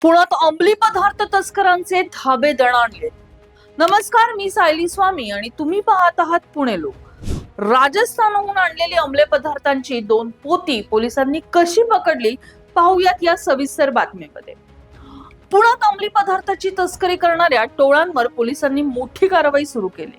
पुण्यात अंमली पदार्थ तस्करांचे धाबे दणाणले. नमस्कार, मी सायली स्वामी आणि तुम्ही पाहत आहात पुणे लोक. राजस्थानहून आणलेली अंमली पदार्थांची 2 पोती पोलिसांनी कशी पकडली पाहूयात या सविस्तर बातमीमध्ये. पुण्यात अंमली पदार्थाची तस्करी करणाऱ्या टोळांवर पोलिसांनी मोठी कारवाई सुरू केली.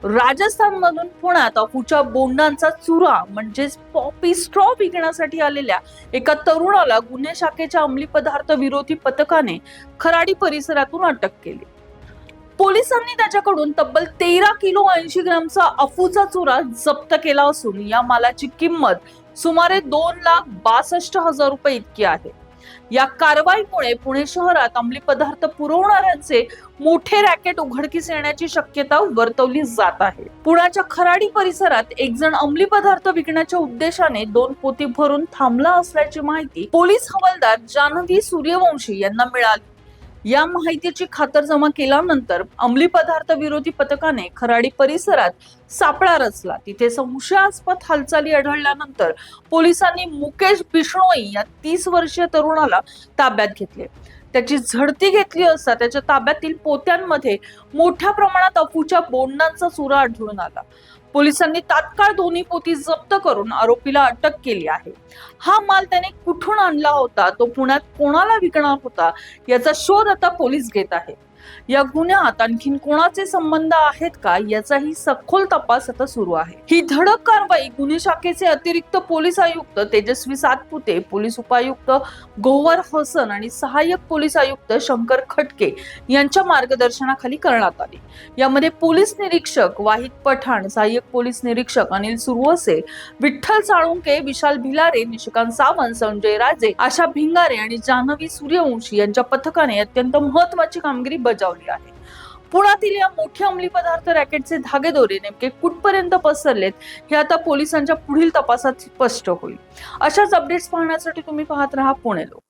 राजस्थानमधून पुण्यात अफूच्या बोंडांचा चुरा म्हणजेच पॉपी स्ट्रॉ विकण्यासाठी आलेल्या एका तरुणाला गुन्हे शाखेच्या अंमली पदार्थ विरोधी पथकाने खराडी परिसरातून अटक केली. पोलिसांनी त्याच्याकडून तब्बल 13 किलो 80 ग्रामचा अफूचा चुरा जप्त केला असून या मालाची किंमत सुमारे 2,62,000 रुपये इतकी आहे. या कारवाईमुळे पुणे शहरात अंमली पदार्थ पुरवणाऱ्यांचे मोठे रॅकेट उघडकीस येण्याची शक्यता वर्तवली जात आहे. पुण्याच्या खराडी परिसरात एक जण अंमली पदार्थ विकण्याच्या उद्देशाने 2 पोती भरून थांबला असल्याची माहिती पोलीस हवालदार जान्हवी सूर्यवंशी यांना मिळाली. या माहितीची खातरजमा केल्यानंतर अंमली पदार्थ विरोधी पथकाने खराडी परिसरात सापळा रचला. तिथे संशयास्पद हालचाली आढळल्यानंतर पोलिसांनी मुकेश बिष्णोई या 30 वर्षीय तरुणाला ताब्यात घेतले. त्याची झडती घेतली असता त्याच्या ताब्यातील पोत्यांमध्ये मोठ्या प्रमाणात अफूच्या बोंडांचा चुरा आढळून आला. पोलिसांनी तात्काळ दोन्ही पोती जप्त करून आरोपीला अटक केली आहे. हा माल त्याने कुठून आणला होता, तो पुण्यात कोणाला विकणार होता याचा शोध आता पोलीस घेत आहेत. या गुन्ह्यात आणखीन कोणाचे संबंध आहेत का याचाही सखोल तपास आता सुरू आहे. ही धडक कारवाई गुन्हे शाखेचे अतिरिक्त पोलीस आयुक्त तेजस्वी सातपुते, पोलीस उपायुक्त गौहर हसन आणि सहाय्यक पोलीस आयुक्त शंकर खटके यांच्या मार्गदर्शनाखाली करण्यात आली. यामध्ये पोलीस निरीक्षक वाहिद पठाण, सहाय्यक पोलीस निरीक्षक अनिल सुरवसे, विठ्ठल साळुंके, विशाल भिलारे, निशिकांत सावंत, संजय राजे, आशा भिंगारे आणि जान्हवी सूर्यवंशी यांच्या पथकाने अत्यंत महत्त्वाची कामगिरी बजावली आहे. पुण्यातील या मोठ्या अंमली पदार्थ रॅकेटचे धागेदोरे नेमके कुठपर्यंत पसरलेत हे आता पोलिसांच्या पुढील तपासात स्पष्ट होईल. अशाच अपडेट्स पाहण्यासाठी तुम्ही पाहत राहा पुणे लोक.